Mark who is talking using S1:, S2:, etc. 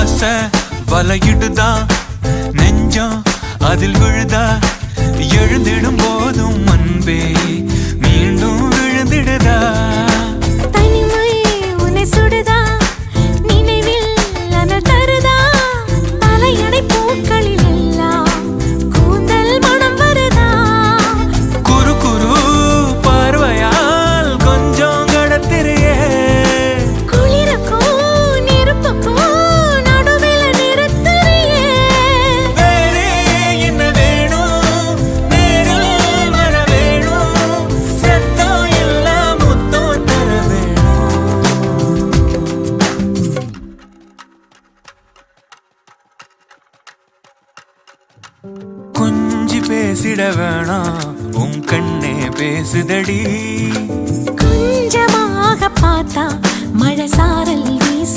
S1: ஆசை வலையிடுதா நெஞ்சம் அதில் விழுதா எழுந்திடும் போதும் அன்பே மீண்டும் விழுந்திடுதா
S2: தனிமை உன்னை சுடுதா நினைவில் அனல் தருதா தலையணை பூக்களில் எல்லாம் கூந்தல் மனம் வருதா
S1: குறு குறு பார்வையால் கொஞ்சம் கடத்திரியே
S2: குளிருக்கும் நெருப்புக்கும் நடுவில் நிறுத்தறியே
S1: வேறே என்ன வேணும் நேரில் வர வேணும் சத்தம் எல்லாம் முத்தம் தர வேணும் கொஞ்சி பேசிட வேணாம் உன் கண்ணே பேசுதடி
S2: கொஞ்சமாக பார்த்தா மழை சாரல் வீசு